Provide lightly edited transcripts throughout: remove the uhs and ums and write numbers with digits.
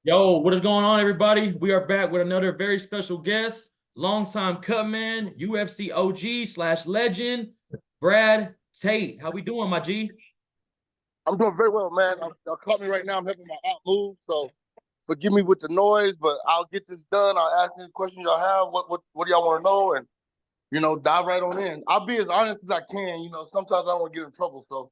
Yo, what is going on, everybody? We are back with another very special guest, longtime Cutman, UFC OG slash legend, Brad Tate. How we doing, my G? I'm doing very well, man. Y'all caught me right now. I'm helping my aunt move, so forgive me with the noise, but I'll get this done. I'll ask any questions y'all have. What do y'all want to know? And dive right on in. I'll be as honest as I can. Sometimes I don't want to get in trouble, so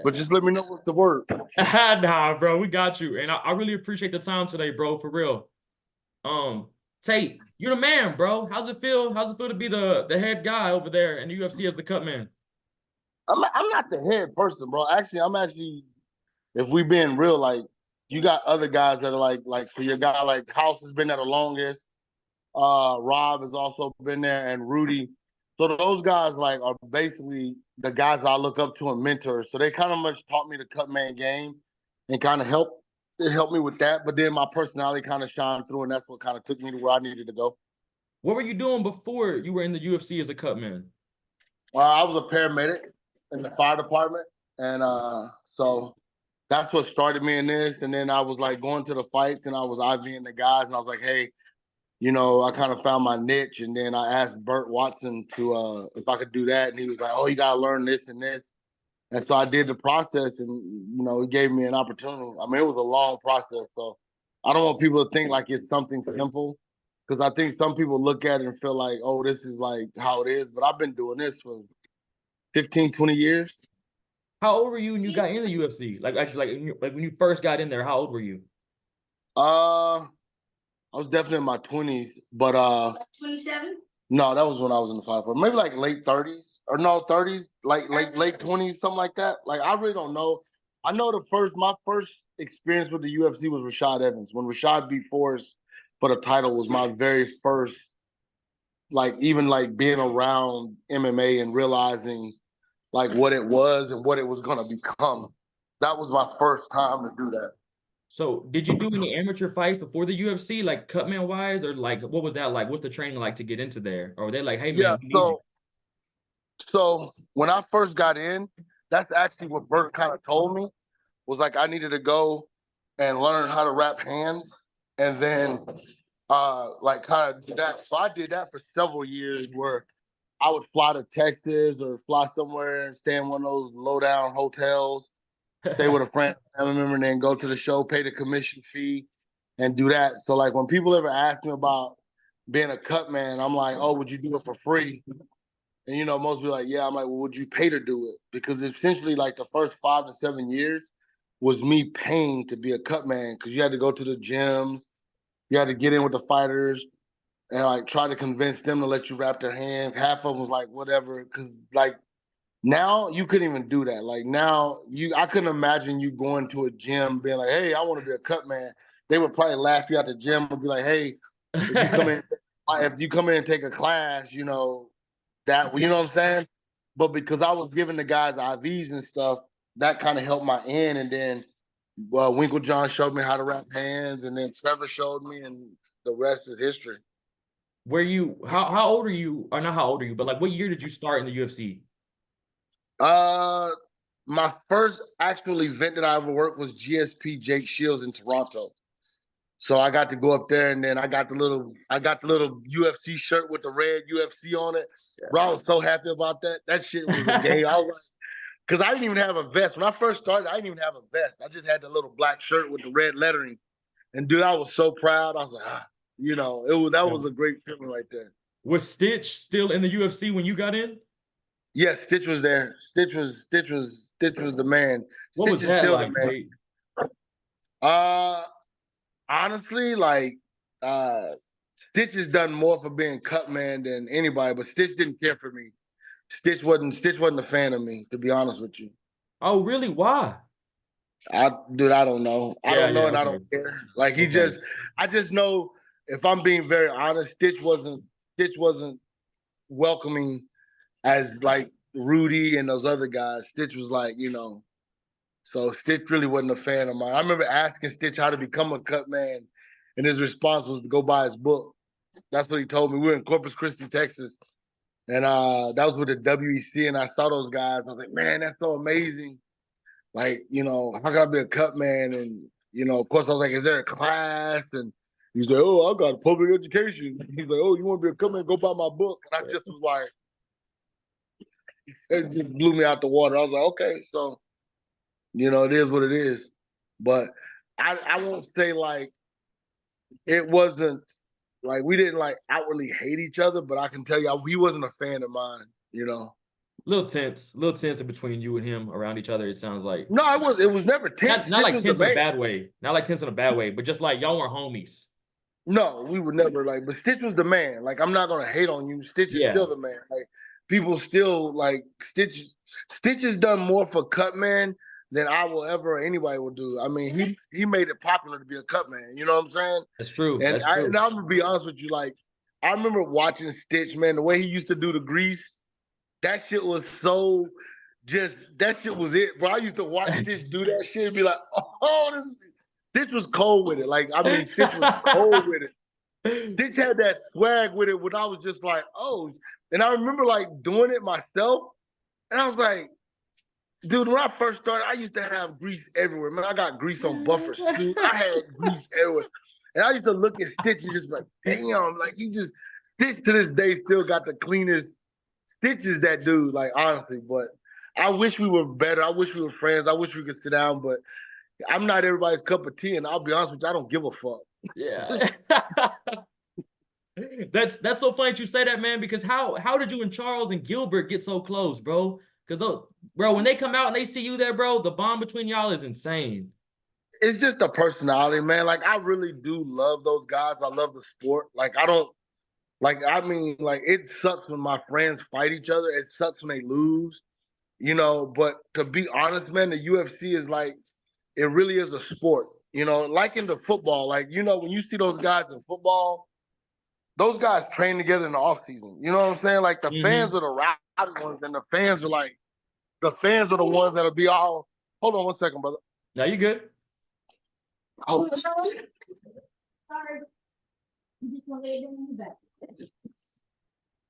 but just let me know what's the word. Nah, bro, we got you. And I really appreciate the time today, bro, for real. Tate, you're the man, bro. How's it feel? How's it feel to be the head guy over there in the UFC as the Cutman? I'm not the head person, bro. Actually, I'm actually, if we being real, like you got other guys that are like for your guy, like House has been there the longest. Rob has also been there, and Rudy. So those guys like are basically the guys I look up to and mentor. So they kind of much taught me the cut man game and kind of helped me with that. But then my personality kind of shined through, and that's what kind of took me to where I needed to go. What were you doing before you were in the UFC as a Cutman? I was a paramedic in the fire department, and so that's what started me in this. And then I was like going to the fights, and I was IVing the guys, and I was like, hey, I kind of found my niche, and then I asked Burt Watson to if I could do that, and he was like, "Oh, you gotta learn this and this," and so I did the process, and he gave me an opportunity. I mean, it was a long process, so I don't want people to think like it's something simple, because I think some people look at it and feel like, "Oh, this is like how it is," but I've been doing this for 15, 20 years. How old were you when you got in the UFC? Like actually, like when you first got in there, how old were you? Uh, I was definitely in my 20s, but 27. No, that was when I was in the fire department. Maybe like late 30s or no 30s, like late 20s, something like that. Like I really don't know. I know my first experience with the UFC was Rashad Evans. When Rashad beat Forrest for the title was my very first, like even like being around MMA and realizing like what it was and what it was gonna become. That was my first time to do that. So, did you do any amateur fights before the UFC, like Cutman wise, or like what was that like? What's the training like to get into there? Or were they like, hey man, Yeah, we need you? so when I first got in, that's actually what Bert kind of told me was like I needed to go and learn how to wrap hands and then like kind of do that. So I did that for several years where I would fly to Texas or fly somewhere and stay in one of those low down hotels, stay with a friend, family member, and then go to the show, pay the commission fee, and do that. So like when people ever ask me about being a cut man, I'm like, oh, would you do it for free? And most be like, yeah. I'm like, well, would you pay to do it? Because essentially, like the first 5 to 7 years was me paying to be a cut man because you had to go to the gyms, you had to get in with the fighters and like try to convince them to let you wrap their hands. Half of them was like, whatever, because like now you couldn't even do that. Like now I couldn't imagine you going to a gym being like, hey, I want to be a cut man. They would probably laugh you out the gym and be like, hey, if you come in, and take a class, that you know what I'm saying? But because I was giving the guys IVs and stuff, that kind of helped my end. And then Winkle John showed me how to wrap hands, and then Trevor showed me, and the rest is history. Where you? How old are you? Or not how old are you? But like, what year did you start in the UFC? Uh, my first actual event that I ever worked was GSP Jake Shields in Toronto. So I got to go up there, and then I got the little UFC shirt with the red UFC on it. Bro, I was so happy about that. That shit was a game. I was like, because I didn't even have a vest. When I first started, I didn't even have a vest. I just had the little black shirt with the red lettering. And dude, I was so proud. I was like, that was a great feeling right there. Was Stitch still in the UFC when you got in? Yes, Stitch was there. Stitch was the man. What Stitch was is that still the like, man. Tate? Uh honestly, like uh Stitch has done more for being cut man than anybody, but Stitch didn't care for me. Stitch wasn't a fan of me, to be honest with you. Oh, really? Why? I don't know. I Yeah, don't know, yeah, and I okay, don't care. Like okay. I just know if I'm being very honest, Stitch wasn't welcoming as like Rudy and those other guys. Stitch was like, so Stitch really wasn't a fan of mine. I remember asking Stitch how to become a cut man, and his response was to go buy his book. That's what he told me. We were in Corpus Christi, Texas, and that was with the WEC, and I saw those guys. I was like, man, that's so amazing. Like, how can I be a cut man? And of course I was like, is there a class? And he's like, oh, I got a public education. He's like, oh, you want me to come and go buy my book? And I just was like, it just blew me out the water. I was like, okay, so, it is what it is. But I won't say like it wasn't like we didn't like outwardly hate each other, but I can tell you he wasn't a fan of mine. Little tense in between you and him around each other. It sounds like No, it was never tense. not like was tense the in a man. bad way, not like tense in a bad way, but just like y'all weren't homies. No, we were never like, but Stitch was the man. Like, I'm not gonna hate on you. Stitch is still the man. Like, people still like Stitch. Stitch has done more for Cutman than I will ever or anybody will do. I mean, he made it popular to be a Cutman. You know what I'm saying? That's true. And, That's true. and I'm gonna be honest with you. Like, I remember watching Stitch, man. The way he used to do the grease, that shit was so. That shit was it, bro. I used to watch Stitch do that shit and be like, oh, Stitch was cold with it. Like, I mean, Stitch was cold with it. Stitch had that swag with it when I was just like, oh. And I remember like doing it myself. And I was like, dude, when I first started, I used to have grease everywhere. Man, I got grease on buffers too. I had grease everywhere. And I used to look at Stitch and just be like, damn, like Stitch to this day still got the cleanest stitches, that dude, like, honestly. But I wish we were better. I wish we were friends. I wish we could sit down, but I'm not everybody's cup of tea, and I'll be honest with you, I don't give a fuck. Yeah. That's so funny that you say that, man, because how did you and Charles and Gilbert get so close, bro? Because, bro, when they come out and they see you there, bro, the bond between y'all is insane. It's just a personality, man. Like, I really do love those guys. I love the sport. Like, it sucks when my friends fight each other. It sucks when they lose. But to be honest, man, the UFC is like, it really is a sport, like in the football, like, when you see those guys in football, those guys train together in the off season. You know what I'm saying? Like, the fans are the rowdy ones, and the fans are the ones that'll be all, hold on 1 second, brother. No, you good. Oh. Sorry.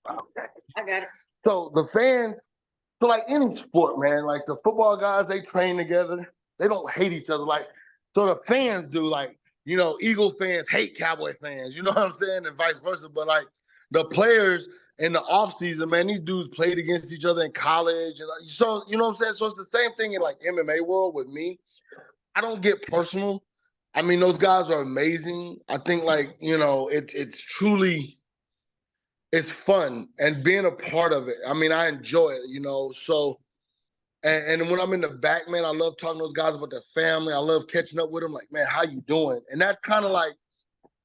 Okay. I got it. So the fans, so like any sport, man, like the football guys, they train together. They don't hate each other. Like, so the fans do, like, Eagle fans hate Cowboy fans, you know what I'm saying? And vice versa. But like the players in the offseason, man, these dudes played against each other in college. And so, you know what I'm saying? So it's the same thing in like MMA world with me. I don't get personal. I mean, those guys are amazing. I think like, it's truly, it's fun and being a part of it. I mean, I enjoy it, so, and when I'm in the back, man, I love talking to those guys about their family. I love catching up with them. Like, man, how you doing? And that's kind of like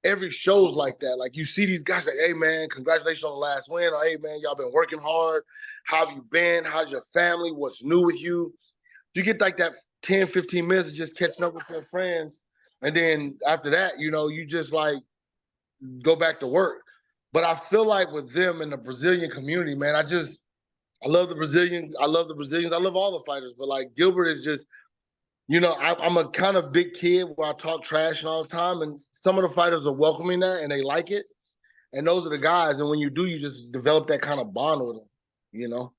every show's like that. Like, you see these guys like, hey, man, congratulations on the last win. Or, hey, man, y'all been working hard. How have you been? How's your family? What's new with you? You get like that 10, 15 minutes of just catching up with your friends. And then after that, you just like go back to work. But I feel like with them in the Brazilian community, man, I love the Brazilians. I love all the fighters. But like Gilbert is just, I'm a kind of big kid where I talk trash and all the time. And some of the fighters are welcoming that and they like it. And those are the guys. And when you do, you just develop that kind of bond with them,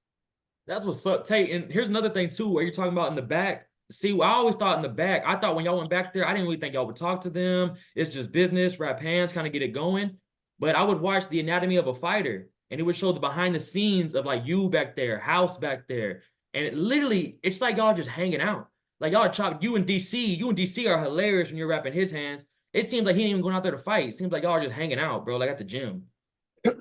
That's what's up, Tate. And here's another thing too, where you're talking about in the back. See, I always thought in the back, I thought when y'all went back there, I didn't really think y'all would talk to them. It's just business, wrap hands, kind of get it going. But I would watch the anatomy of a fighter, and it would show the behind the scenes of like you back there, House back there. And it's like y'all just hanging out. Like y'all you and DC are hilarious when you're wrapping his hands. It seems like he ain't even going out there to fight. It seems like y'all are just hanging out, bro, like at the gym.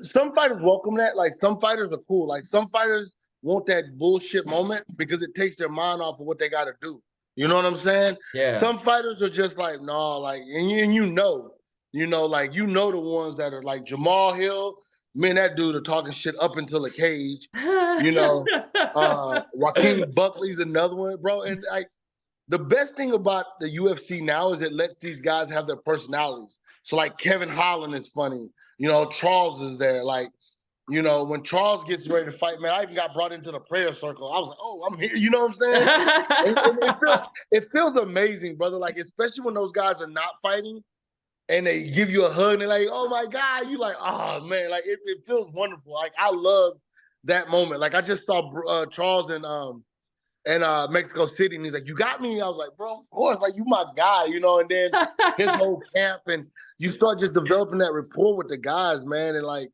Some fighters welcome that. Like, some fighters are cool. Like, some fighters want that bullshit moment because it takes their mind off of what they got to do. You know what I'm saying? Yeah. Some fighters are just like, no, like, and like, the ones that are like Jamal Hill, man, that dude are talking shit up until the cage. Joaquin Buckley's another one, bro. And like, the best thing about the UFC now is it lets these guys have their personalities. So like Kevin Holland is funny. Charles is there. Like, when Charles gets ready to fight, man, I even got brought into the prayer circle. I was like, oh, I'm here. You know what I'm saying? and it feels amazing, brother. Like, especially when those guys are not fighting and they give you a hug and they're like, oh my God. You like, oh man, like it feels wonderful. Like, I love that moment. Like, I just saw Charles and and Mexico City, and he's like, "You got me." I was like, "Bro, of course, like you my guy, you know." And then his whole camp, and you start just developing that rapport with the guys, man. And like, as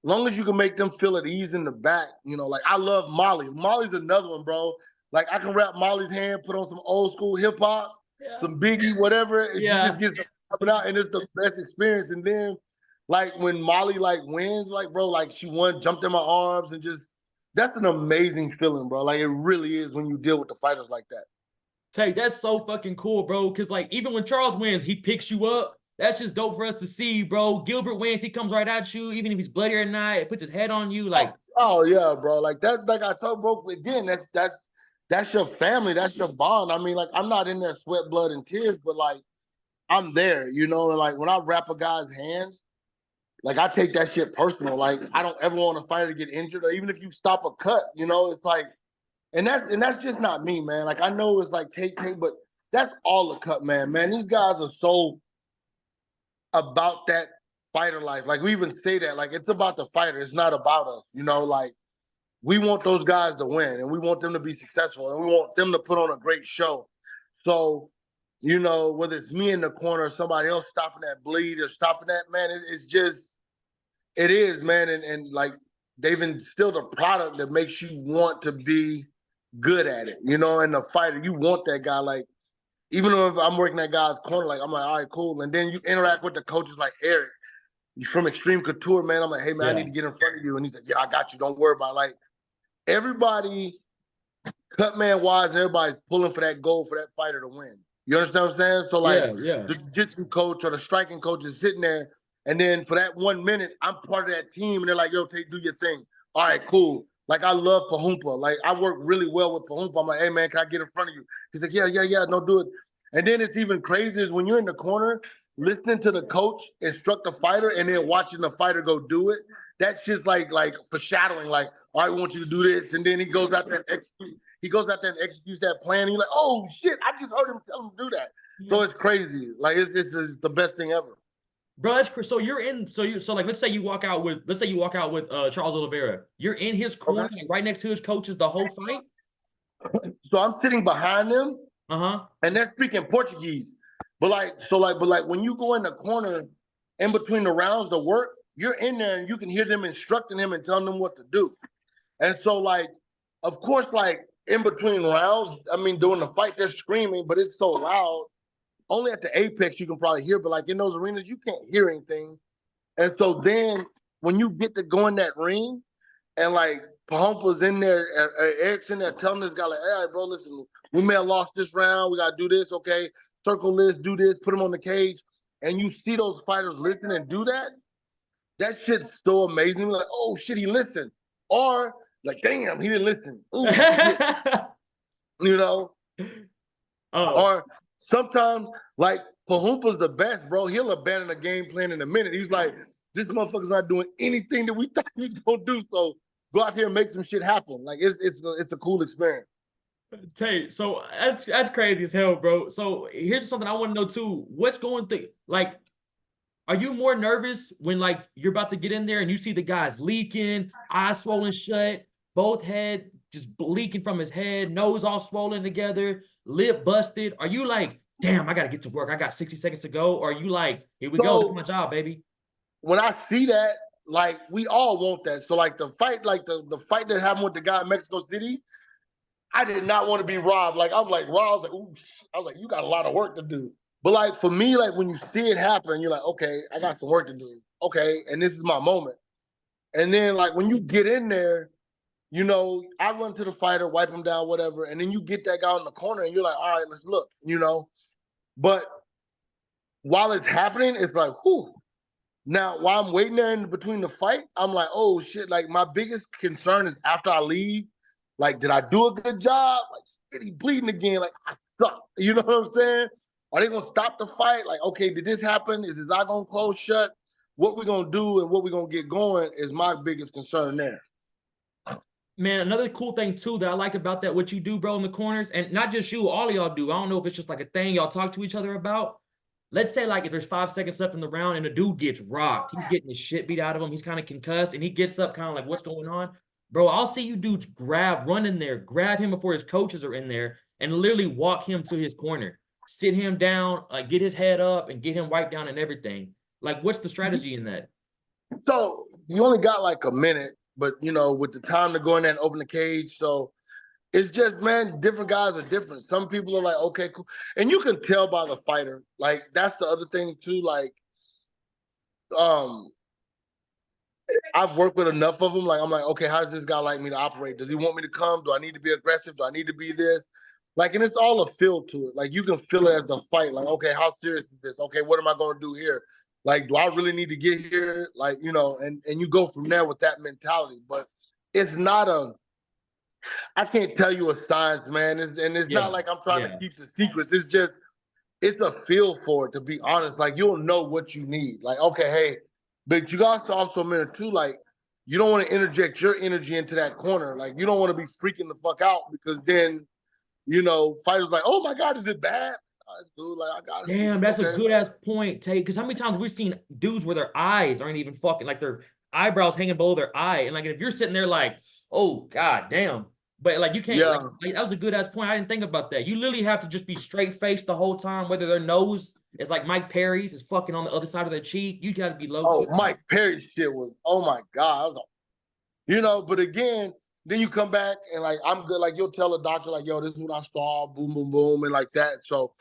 long as you can make them feel at ease in the back, you know, like I love Molly. Molly's another one, bro. Like I can wrap Molly's hand, put on some old school hip hop, some Biggie, whatever. And she just gets coming out, and it's the best experience. And then, like when Molly like wins, like bro, like she won, jumped in my arms, and just that's an amazing feeling, bro. Like it really is when you deal with the fighters like that. Tay, that's so fucking cool, bro. Because like even when Charles wins, he picks you up. That's just dope for us to see, bro. Gilbert wins, he comes right at you, even if he's bloody or not. Puts his head on you, like. Oh yeah, bro. Like that. Like I told bro again. That's your family. That's your bond. I mean, like I'm not in there sweat, blood, and tears, but like I'm there, you know. And like when I wrap a guy's hands, like I take that shit personal. Like I don't ever want a fighter to get injured, or even if you stop a cut, you know, it's like, and that's just not me, man. Like I know it's like Tate, but that's all the cut, man. These guys are so about that fighter life. Like we even say that, like it's about the fighter. It's not about us, you know. Like we want those guys to win, and we want them to be successful, and we want them to put on a great show. So, you know, whether it's me in the corner or somebody else stopping that bleed or stopping that, man, it's just, it is, man. And like they've instilled a product that makes you want to be good at it, you know. And the fighter, you want that guy. Like even if I'm working that guy's corner, like I'm like, all right, cool. And then you interact with the coaches like Eric, you from Extreme Couture, man. I'm like, hey man, I need to get in front of you. And he's like, yeah, I got you. Don't worry about it. Like everybody, Cutman wise, and everybody's pulling for that goal for that fighter to win. You understand what I'm saying? So like the jiu-jitsu coach or the striking coach is sitting there, and then for that 1 minute, I'm part of that team, and they're like, yo, Tate, do your thing. All right, cool. Like I love Pahumpa. Like I work really well with Pahumpa. I'm like, hey man, can I get in front of you? He's like, yeah, no, do it. And then it's even crazier is when you're in the corner, listening to the coach instruct the fighter and then watching the fighter go do it. That's just like foreshadowing, like, all right, we want you to do this. And then he goes out there and executes that plan. And you're like, oh shit, I just heard him tell him to do that. Yeah. So it's crazy. Like it's the best thing ever. Bro, that's crazy. So you're in, so like let's say you walk out with Charles Oliveira. You're in his corner, like right next to his coaches the whole fight. So I'm sitting behind them. And they're speaking Portuguese. But when you go in the corner in between the rounds to work, you're in there and you can hear them instructing him and telling them what to do. And so like, of course, like in between rounds, I mean, during the fight, they're screaming, but it's so loud. Only at the apex you can probably hear, but like in those arenas, you can't hear anything. And so then when you get to go in that ring and like Pahumpa's in there, Eric's in there telling this guy like, all right, bro, listen, we may have lost this round. We got to do this, okay? Circle this, do this, put him on the cage. And you see those fighters listen and do that. That shit's so amazing. Like, oh, shit, he listened. Or like, damn, he didn't listen. Ooh, you know? Or sometimes, like, Pahumpa's the best, bro. He'll abandon a game plan in a minute. He's like, this motherfucker's not doing anything that we thought he was going to do, so go out here and make some shit happen. Like, it's a cool experience. Tate, so that's crazy as hell, bro. So here's something I want to know, too. What's going through, like, are you more nervous when, like, you're about to get in there and you see the guys leaking, eyes swollen shut, both head just leaking from his head, nose all swollen together, lip busted? Are you like, damn, I got to get to work. I got 60 seconds to go. Or are you like, here we go. This is my job, baby. When I see that, like, we all want that. So, like, the fight, like, the fight that happened with the guy in Mexico City, I did not want to be robbed. Like, I was like, ooh, I was like, you got a lot of work to do. But like for me, like when you see it happen, you're like, okay, I got some work to do. Okay, and this is my moment. And then like when you get in there, you know, I run to the fighter, wipe him down, whatever, and then you get that guy in the corner and you're like, all right, let's look, you know. But while it's happening, it's like, whew. Now, while I'm waiting there in between the fight, I'm like, oh shit, like my biggest concern is after I leave, like, did I do a good job? Like, is he bleeding again? Like, I suck. You know what I'm saying? Are they going to stop the fight? Like, okay, did this happen? Is his eye going to close shut? What we going to do and what we going to get going is my biggest concern there. Man, another cool thing, too, that I like about that, what you do, bro, in the corners, and not just you, all of y'all do. I don't know if it's just like a thing y'all talk to each other about. Let's say, like, if there's 5 seconds left in the round and the dude gets rocked, he's getting the shit beat out of him, he's kind of concussed, and he gets up kind of like, what's going on? Bro, I'll see you dudes run in there, grab him before his coaches are in there, and literally walk him to his corner, sit him down, get his head up, and get him wiped down and everything. Like, what's the strategy in that? So you only got like a minute, but you know, with the time to go in there and open the cage, so it's just, man, different guys are different. Some people are like, okay, cool. And you can tell by the fighter. Like, that's the other thing too. Like, um, I've worked with enough of them. Like, I'm like, okay, how does this guy like me to operate? Does he want me to come? Do I need to be aggressive? Do I need to be this? Like, and it's all a feel to it. Like, you can feel it as the fight. Like, okay, how serious is this? Okay, what am I going to do here? Like, do I really need to get here? Like, you know, and you go from there with that mentality. But it's not I can't tell you a science, man. It's not like I'm trying to keep the secrets. It's just, it's a feel for it, to be honest. Like, you'll know what you need. Like, okay, hey, but you got to also remember too, like, you don't want to interject your energy into that corner. Like, you don't want to be freaking the fuck out, because then, you know, fighters like, oh my God, is it bad? Dude, like, I got it. Damn, that's Okay. a good ass point, Tate. Because how many times we've seen dudes where their eyes aren't even fucking, like their eyebrows hanging below their eye, and like if you're sitting there like, oh god damn, but like you can't. Yeah. Like, that was a good ass point. I didn't think about that. You literally have to just be straight faced the whole time, whether their nose is like Mike Perry's is fucking on the other side of their cheek. You got to be low. Oh, Mike Perry's shit was, oh my God. I was like, you know, but again, then you come back and like, I'm good. Like, you'll tell a doctor, like, yo, this is what I saw, boom, boom, boom, and like that. So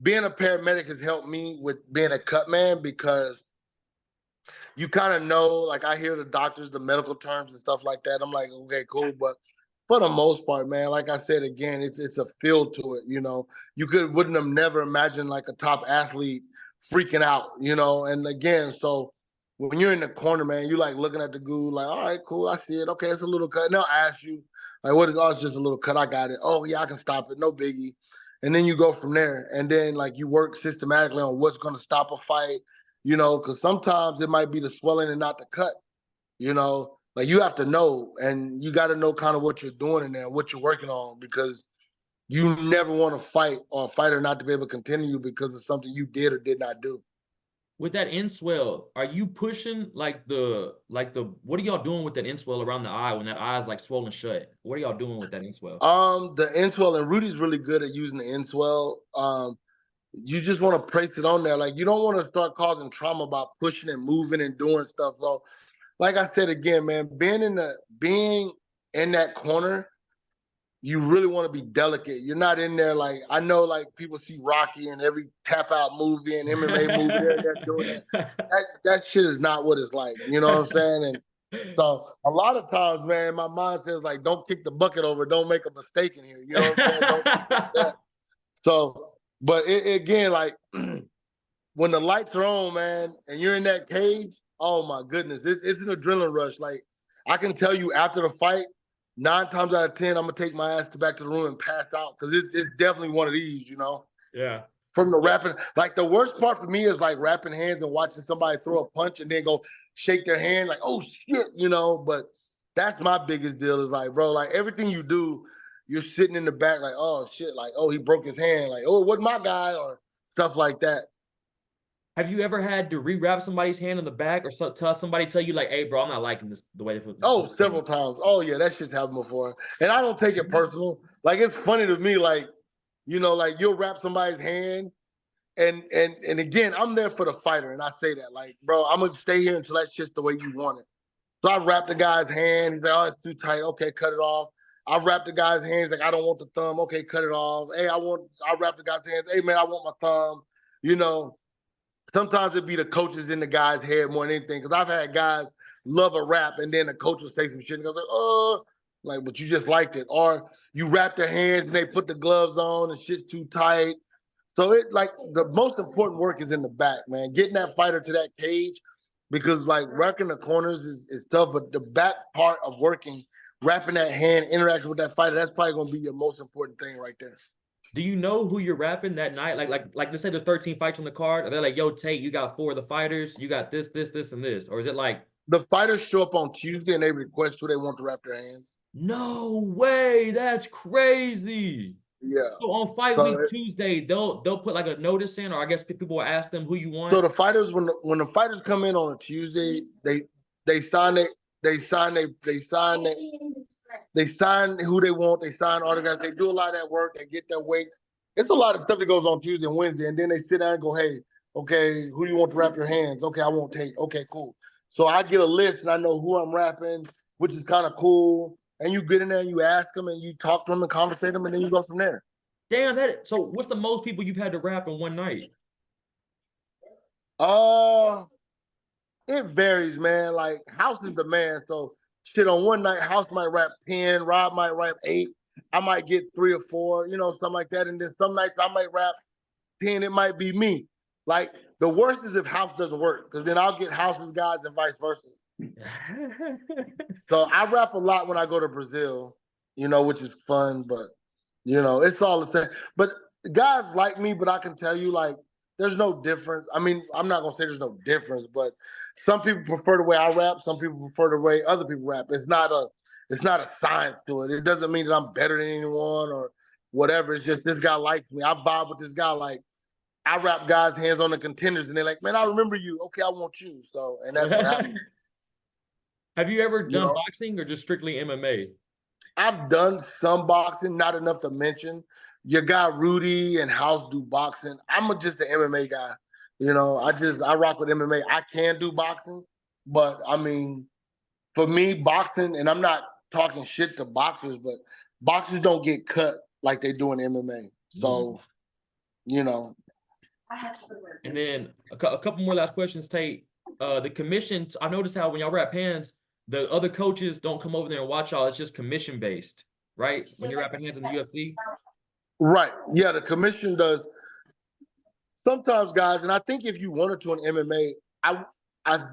being a paramedic has helped me with being a cut man, because you kind of know, like, I hear the doctors, the medical terms and stuff like that. I'm like, okay, cool. But for the most part, man, like I said, again, it's a feel to it, you know. You wouldn't have never imagined like a top athlete freaking out, you know. And again, so when you're in the corner, man, you like looking at the goo, like, all right, cool, I see it. Okay, it's a little cut. And they'll ask you, like, what is, oh, it's just a little cut. I got it. Oh, yeah, I can stop it. No biggie. And then you go from there. And then, like, you work systematically on what's going to stop a fight, you know, because sometimes it might be the swelling and not the cut, you know. Like, you have to know, and you got to know kind of what you're doing in there, what you're working on, because you never want to fight or a fighter not to be able to continue because of something you did or did not do. With that inswell, are you pushing like the what are y'all doing with that inswell around the eye when that eye is like swollen shut? What are y'all doing with that inswell? The inswell, and Rudy's really good at using the inswell. You just want to place it on there. Like, you don't want to start causing trauma by pushing and moving and doing stuff. So, like I said again, man, being in that corner, you really want to be delicate. You're not in there like, I know, like, people see Rocky and every tap out movie and MMA movie, they're doing that. That shit is not what it's like. You know what I'm saying? And so a lot of times, man, my mind says, like, don't kick the bucket over. Don't make a mistake in here. You know what I'm saying? Don't do that. So, but again, like, when the lights are on, man, and you're in that cage, oh my goodness, it's an adrenaline rush. Like, I can tell you, after the fight, 9 times out of 10, I'm gonna take my ass back to the room and pass out, because it's definitely one of these, you know. Yeah. From the wrapping, like, the worst part for me is like wrapping hands and watching somebody throw a punch and then go shake their hand, like, oh shit, you know. But that's my biggest deal, is like, bro, like, everything you do, you're sitting in the back like, oh shit, like, oh, he broke his hand, like, oh, what my guy, or stuff like that. Have you ever had to rewrap somebody's hand in the back, or tell you like, hey, bro, I'm not liking this the way they put this? Oh, several times. Oh yeah, that shit's happened before. And I don't take it personal. Like, it's funny to me, like, you know, like, you'll wrap somebody's hand, and again, I'm there for the fighter, and I say that, like, bro, I'm gonna stay here until that's just the way you want it. So I wrap the guy's hand. He's like, oh, it's too tight. Okay, cut it off. I wrap the guy's hands, like, I don't want the thumb. Okay, cut it off. Hey, I wrap the guy's hands. Hey man, I want my thumb. You know, sometimes it'd be the coaches in the guy's head more than anything. Because I've had guys love a rap, and then the coach will say some shit and goes like, but you just liked it. Or you wrap their hands and they put the gloves on and shit's too tight. So it, like, the most important work is in the back, man. Getting that fighter to that cage, because like wrecking the corners is tough, but the back part of working, wrapping that hand, interacting with that fighter, that's probably gonna be your most important thing right there. Do you know who you're rapping that night? Like let's say there's 13 fights on the card. Are they like, yo, Tate, you got 4 of the fighters, you got this, and this? Or is it like, the fighters show up on Tuesday and they request who they want to wrap their hands? no way, that's crazy. Yeah. So on fight week Tuesday, they'll put like a notice in, or I guess people will ask them who you want. So the fighters, when the fighters come in on a Tuesday, they sign They sign who they want. They sign autographs. They do a lot of that work. They get their weights. It's a lot of stuff that goes on Tuesday and Wednesday, and then they sit down and go, hey, okay, who do you want to wrap your hands? Okay, I won't take. Okay, cool. So I get a list and I know who I'm wrapping, which is kind of cool. And you get in there and you ask them and you talk to them and conversate them, and then you go from there. Damn, so what's the most people you've had to wrap in one night? It varies, man. Like House is the man. So shit, on one night, House might wrap 10, Rob might wrap 8. I might get 3 or 4, something like that. And then some nights I might wrap 10, it might be me. Like the worst is if House doesn't work, because then I'll get House's guys and vice versa. So I rap a lot when I go to Brazil, which is fun, but it's all the same. But guys like me, but I can tell you, like, there's no difference. I mean, I'm not gonna say there's no difference, but some people prefer the way I rap, some people prefer the way other people rap. It's not a science to it. It doesn't mean that I'm better than anyone or whatever. It's just this guy likes me. I vibe with this guy. Like, I rap guys' hands on the contenders, and they're like, man, I remember you. Okay, I want you. So, and that's what happened. Have you ever done boxing or just strictly MMA? I've done some boxing, not enough to mention. Your guy Rudy and House do boxing. I'm just an MMA guy. I rock with MMA. I can do boxing, but I mean, for me, boxing, and I'm not talking shit to boxers, but boxers don't get cut like they do in MMA. So, And then a couple more last questions, Tate. The commission, I noticed how when y'all wrap hands, the other coaches don't come over there and watch y'all. It's just commission based, right? When you're wrapping hands in the UFC. Right. Yeah, the commission does. Sometimes, guys, and I think if you wanted to in MMA, I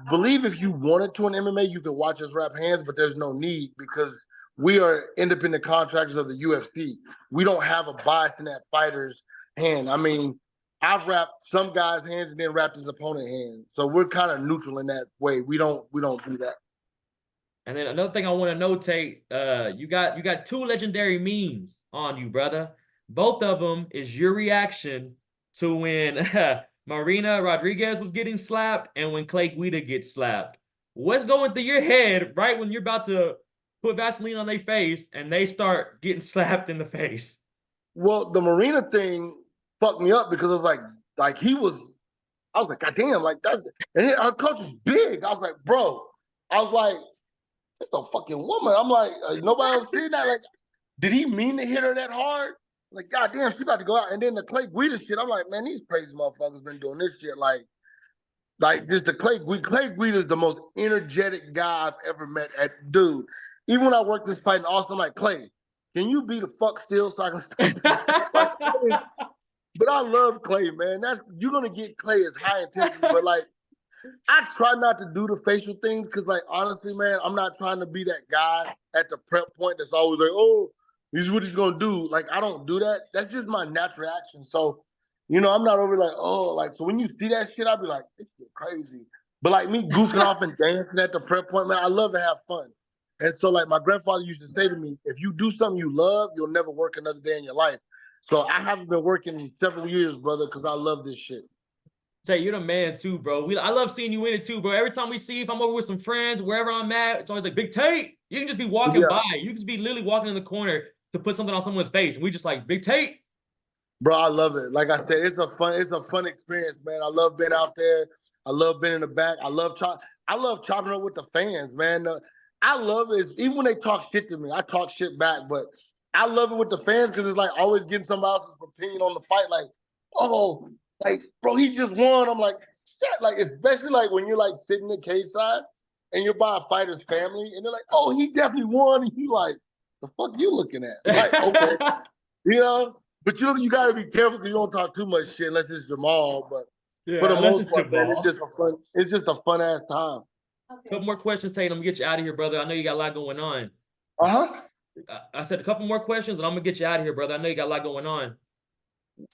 believe if you wanted to in MMA, you could watch us wrap hands, but there's no need because we are independent contractors of the UFC. We don't have a bias in that fighter's hand. I mean, I've wrapped some guy's hands and then wrapped his opponent's hand. So we're kind of neutral in that way. We don't do that. And then another thing I want to notate, you got 2 legendary memes on you, brother. Both of them is your reaction to when Marina Rodriguez was getting slapped and when Clay Guida gets slapped. What's going through your head right when you're about to put Vaseline on their face and they start getting slapped in the face? Well, the Marina thing fucked me up because it was like I was like, God damn, like that's, and our coach is big. I was like, bro, it's a fucking woman. I'm like, nobody else seen that. Like, did he mean to hit her that hard? Like, God damn, she about to go out. And then the Clay Guida shit, I'm like, man, these crazy motherfuckers been doing this shit. Like just the Clay Guida is the most energetic guy I've ever met. Dude, even when I worked this fight in Austin, I'm like, Clay, can you be the fuck still so I can But I love Clay, man. You're gonna get Clay as high intensity, but like I try not to do the facial things because, like, honestly, man, I'm not trying to be that guy at the prep point that's always like, oh, this is what he's gonna do. Like, I don't do that. That's just my natural action. So, I'm not over like, oh, like, so when you see that shit, I'll be like, this shit crazy. But like me goofing off and dancing at the prep point, man, I love to have fun. And so, like, my grandfather used to say to me, if you do something you love, you'll never work another day in your life. So I haven't been working several years, brother, because I love this shit. Say, you're the man too, bro. I love seeing you in it too, bro. Every time we see you, if I'm over with some friends, wherever I'm at, it's always like, Big Tate. You can just be walking by. You can just be literally walking in the corner to put something on someone's face. And we just like, Big Tate. Bro, I love it. Like I said, it's a fun experience, man. I love being out there. I love being in the back. I love chopping up with the fans, man. I love it. Even when they talk shit to me, I talk shit back, but I love it with the fans because it's like always getting somebody else's opinion on the fight. Like, oh, like, bro, he just won. I'm like, shit. Like, especially like when you're like sitting in the cage side and you're by a fighter's family and they're like, oh, he definitely won. And you like, the fuck you looking at? Like, okay. But you got to be careful because you don't talk too much shit unless it's Jamal. But for the most part, man, it's just a fun ass time. Okay. Couple more questions, Tate. I'm gonna get you out of here, brother. I know you got a lot going on. I said a couple more questions and I'm gonna get you out of here, brother. I know you got a lot going on.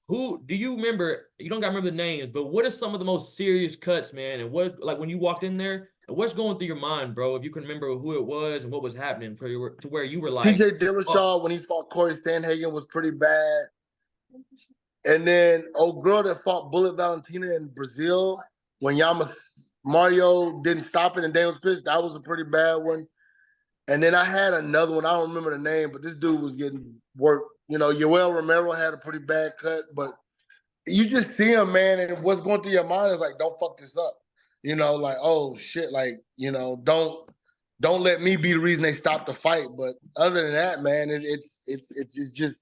Who do you remember? You don't got to remember the names, but what are some of the most serious cuts, man? And what, like, when you walked in there, what's going through your mind, bro? If you can remember who it was and what was happening to where you were like, PJ Dillashaw when he fought Corey Sandhagen was pretty bad. And then old girl that fought Bullet Valentina in Brazil when Mario didn't stop it and Daniel Spitz, that was a pretty bad one. And then I had another one. I don't remember the name, but this dude was getting work. You know, Yoel Romero had a pretty bad cut, but you just see him, man, and what's going through your mind is like, don't fuck this up. You know, like, oh shit, like, you know, don't let me be the reason they stop the fight. But other than that, man, it's just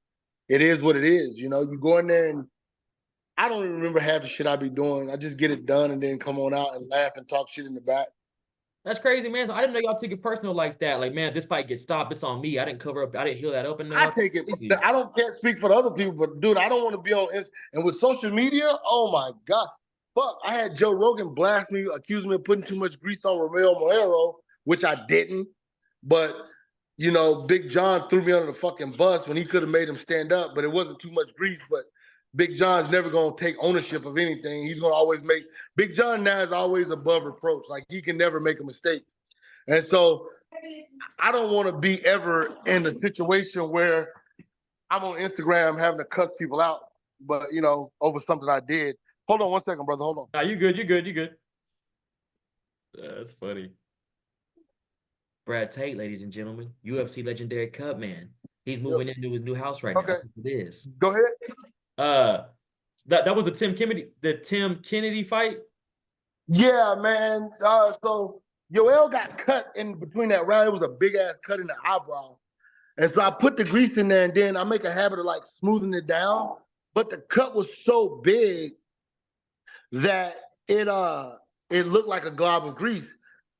it is what it is. You know, you go in there and I don't even remember half the shit I be doing. I just get it done and then come on out and laugh and talk shit in the back. That's crazy, man. So I didn't know y'all took it personal like that. Like, man, this fight gets stopped. It's on me. I didn't cover up. I didn't heal that up I enough. take it. I can't speak for the other people, but dude, I don't want to be on Insta. And with social media, oh my God. Fuck, I had Joe Rogan blast me, accuse me of putting too much grease on Romeo Morero, which I didn't. But, you know, Big John threw me under the fucking bus when he could have made him stand up, but it wasn't too much grease. But Big John's never going to take ownership of anything. He's going to always make – Big John now is always above reproach. Like, he can never make a mistake. And so I don't want to be ever in a situation where I'm on Instagram having to cuss people out, but, you know, over something I did. Hold on 1 second, brother. Hold on. Nah, you good. You good. You good. That's funny. Brad Tate, ladies and gentlemen, UFC legendary Cutman. He's moving into his new house right now. Okay. It is. Go ahead. That was the Tim Kennedy fight. Yeah, man. So Yoel got cut in between that round. It was a big ass cut in the eyebrow. And so I put the grease in there and then I make a habit of like smoothing it down. But the cut was so big that it looked like a glob of grease.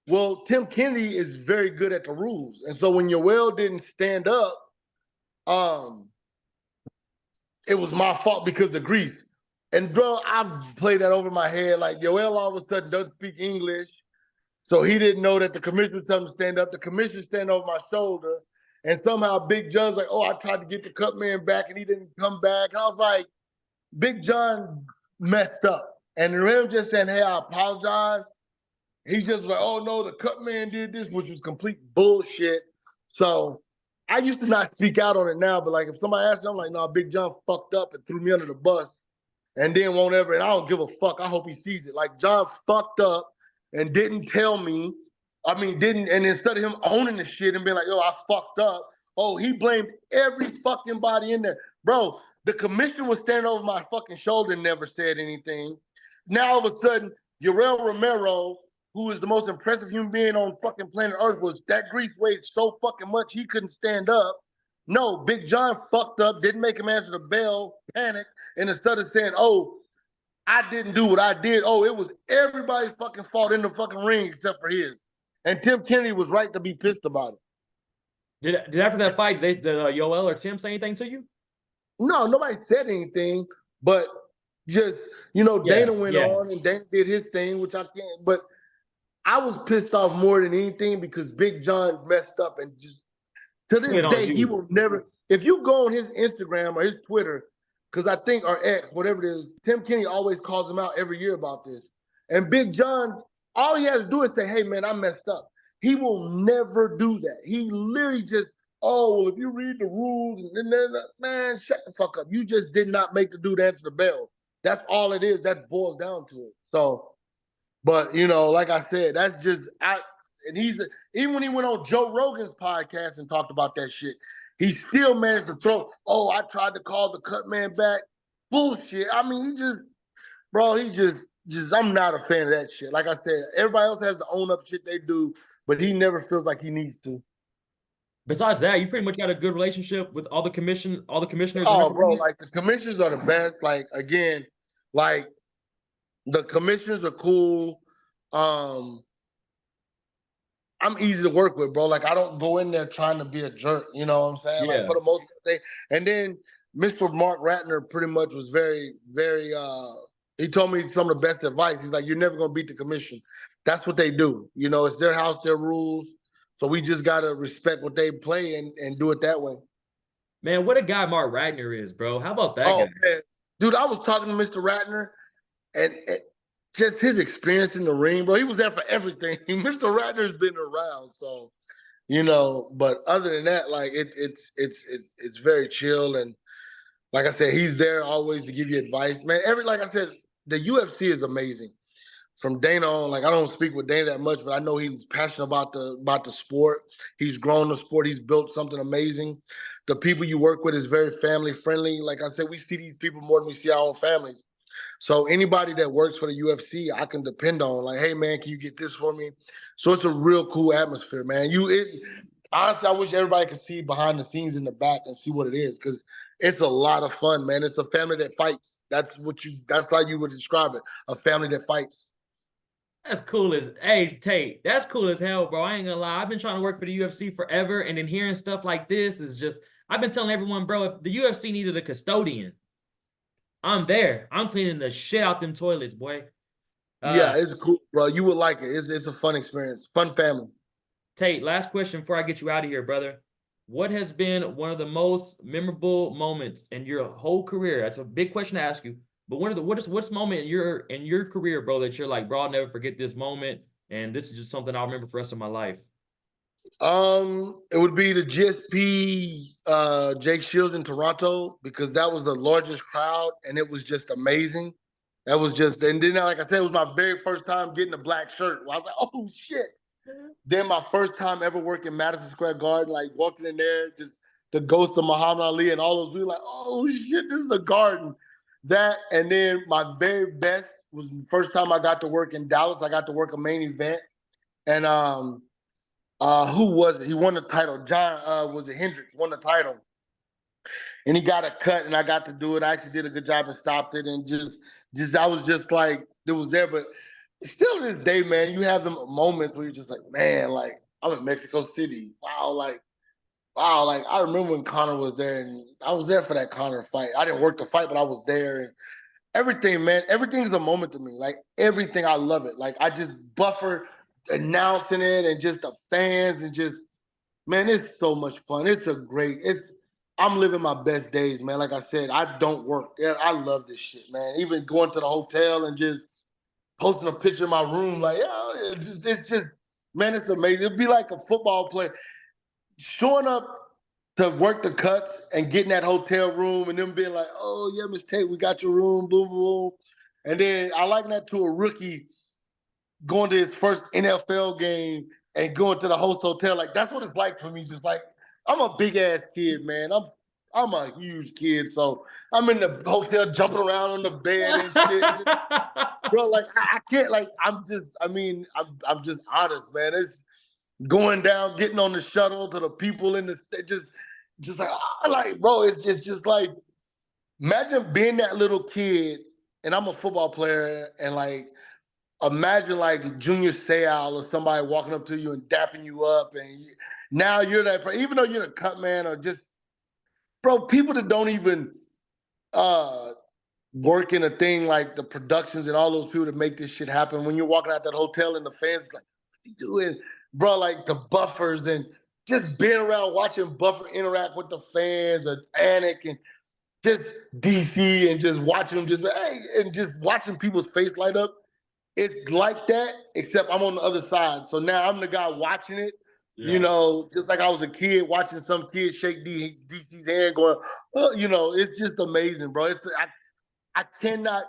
Well, Tim Kennedy is very good at the rules. And so when Yoel didn't stand up, it was my fault because of the grease. And bro, I've played that over my head. Like Yoel all of a sudden doesn't speak English. So he didn't know that the commissioner was telling him to stand up. The commissioner stand over my shoulder. And somehow Big John's like, oh, I tried to get the Cutman back and he didn't come back. And I was like, Big John messed up. And him just saying, hey, I apologize. He just was like, oh no, the Cutman did this, which was complete bullshit. So I used to not speak out on it now, but like if somebody asked me, I'm like, no, Big John fucked up and threw me under the bus and then won't ever, and I don't give a fuck. I hope he sees it. Like John fucked up and didn't tell me. I mean, didn't, and instead of him owning the shit and being like, yo, I fucked up, oh, he blamed every fucking body in there. Bro, the commissioner was standing over my fucking shoulder and never said anything. Now all of a sudden, Yoel Romero, who is the most impressive human being on fucking planet Earth, was that grease weighed so fucking much he couldn't stand up. No, Big John fucked up, didn't make him answer the bell, panicked, and instead of saying, oh, I didn't do what I did, oh, it was everybody's fucking fault in the fucking ring except for his. And Tim Kennedy was right to be pissed about it. Did after that fight, did Yoel or Tim say anything to you? No, nobody said anything, but just, you know, Dana went on and Dana did his thing, which I can't, but I was pissed off more than anything because Big John messed up and just to this day, he will never, if you go on his Instagram or his Twitter, because I think, or X, whatever it is, Tim Kennedy always calls him out every year about this. And Big John, all he has to do is say, hey, man, I messed up. He will never do that. He literally just, oh, well, if you read the rules, man, shut the fuck up. You just did not make the dude answer the bell. That's all it is. That boils down to it. So, but, you know, like I said, that's just, and even when he went on Joe Rogan's podcast and talked about that shit, he still managed to throw, oh, I tried to call the Cutman back. Bullshit. I mean, he just, I'm not a fan of that shit. Like I said, everybody else has to own up shit they do, but he never feels like he needs to. Besides that, you pretty much got a good relationship with all the commissioners. Oh, bro, like the commissioners are the best. Like, again, like the commissioners are cool. I'm easy to work with, bro. Like, I don't go in there trying to be a jerk. You know what I'm saying? Yeah. Like, for the most part, and then Mr. Mark Ratner pretty much was very, very, he told me some of the best advice. He's like, you're never going to beat the commission. That's what they do. You know, it's their house, their rules. So we just got to respect what they play and do it that way. Man, what a guy Mark Ratner is, bro. How about that guy? Man. Dude, I was talking to Mr. Ratner, and just his experience in the ring, bro. He was there for everything. Mr. Ratner's been around, so, you know. But other than that, like it's very chill, and like I said, he's there always to give you advice, man. Like I said, the UFC is amazing. from Dana on, like I don't speak with Dana that much, but I know he's passionate about the sport. He's grown the sport. He's built something amazing. The people you work with is very family friendly. Like I said, we see these people more than we see our own families. So anybody that works for the UFC, I can depend on. Like, hey man, can you get this for me? So it's a real cool atmosphere, man. Honestly, I wish everybody could see behind the scenes in the back and see what it is, because it's a lot of fun, man. It's a family that fights. That's how you would describe it. A family that fights. That's cool as, hey, Tate, that's cool as hell, bro. I ain't gonna lie. I've been trying to work for the UFC forever, and then hearing stuff like this is just, I've been telling everyone, bro, if the UFC needed a custodian, I'm there. I'm cleaning the shit out them toilets, boy. Yeah, it's cool, bro. You would like it. It's a fun experience. Fun family. Tate, last question before I get you out of here, brother. What has been one of the most memorable moments in your whole career? That's a big question to ask you. But what's moment in your career, bro, that you're like, bro, I'll never forget this moment, and this is just something I'll remember for the rest of my life? It would be the GSP Jake Shields in Toronto, because that was the largest crowd and it was just amazing. That was just, and then like I said, it was my very first time getting a black shirt. I was like, oh shit. Then my first time ever working Madison Square Garden, like walking in there, just the ghost of Muhammad Ali and all those people, like, oh shit, this is the Garden. That, and then my very best was the first time I got to work in Dallas. I got to work a main event, and who was it? He won the title. John was it Hendricks won the title, and he got a cut, and I got to do it. I actually did a good job and stopped it, and just I was just like, it was there, but still to this day, man, you have them moments where you're just like, man, like I'm in Mexico City. Wow, like I remember when Conor was there, and I was there for that Conor fight. I didn't work the fight, but I was there, and everything, man, everything's a moment to me. Like everything, I love it. Like I just buffer announcing it, and just the fans, and just, man, it's so much fun. I'm living my best days, man. Like I said, I don't work. Yeah, I love this shit, man. Even going to the hotel and just posting a picture of my room, like, yeah, it's just, man, it's amazing. It'd be like a football player showing up to work the cuts and getting that hotel room, and them being like, oh yeah, Miss Tate, we got your room, boom, boom. And then I liken that to a rookie going to his first NFL game and going to the host hotel. Like that's what it's like for me. Just like, I'm a big ass kid, man. I'm a huge kid, so I'm in the hotel jumping around on the bed and shit. Bro, like I can't, like I'm just honest, man. It's going down, getting on the shuttle to the people in the just like bro, it's just like, imagine being that little kid, and I'm a football player, and like imagine like Junior Seau or somebody walking up to you and dapping you up, and now you're that, even though you're the cut man, or just, bro, people that don't even work in a thing like the productions and all those people that make this shit happen. When you're walking out that hotel and the fans like, what are you doing? Bro, like the buffers, and just being around watching Buffer interact with the fans, or Anik, and just DC, and just watching them just, hey, and just watching people's face light up. It's like that, except I'm on the other side. So now I'm the guy watching it, you know, just like I was a kid watching some kid shake DC's hand going, oh, you know, it's just amazing, bro. I cannot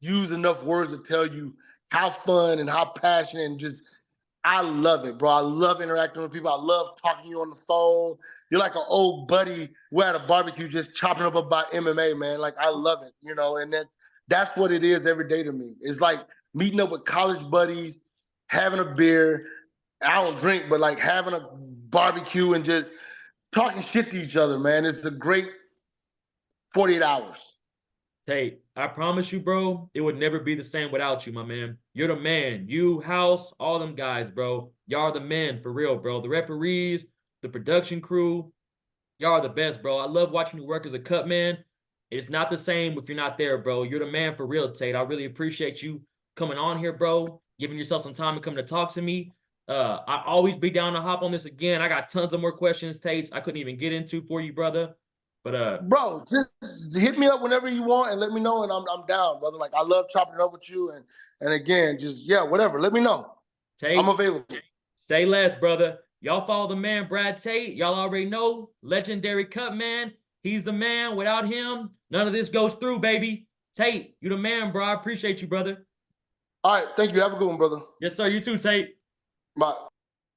use enough words to tell you how fun and how passionate, and just, I love it, bro. I love interacting with people. I love talking to you on the phone. You're like an old buddy. We're at a barbecue just chopping up about MMA, man. Like, I love it, you know, and that's what it is every day to me. It's like meeting up with college buddies, having a beer. I don't drink, but like having a barbecue and just talking shit to each other, man. It's a great 48 hours. Tate, I promise you, bro, it would never be the same without you, my man. You're the man. You, House, all them guys, bro. Y'all are the men, for real, bro. The referees, the production crew, y'all are the best, bro. I love watching you work as a cut man. It's not the same if you're not there, bro. You're the man for real, Tate. I really appreciate you coming on here, bro, giving yourself some time to come to talk to me. I always be down to hop on this again. I got tons of more questions, Tate, I couldn't even get into for you, brother. But bro, just hit me up whenever you want and let me know, and I'm down, brother. Like, I love chopping it up with you, and again, just, yeah, whatever. Let me know. Tate, I'm available. Say less, brother. Y'all follow the man, Brad Tate. Y'all already know, legendary cut man. He's the man. Without him, none of this goes through, baby. Tate, you the man, bro. I appreciate you, brother. All right, thank you. Have a good one, brother. Yes, sir. You too, Tate. Bye.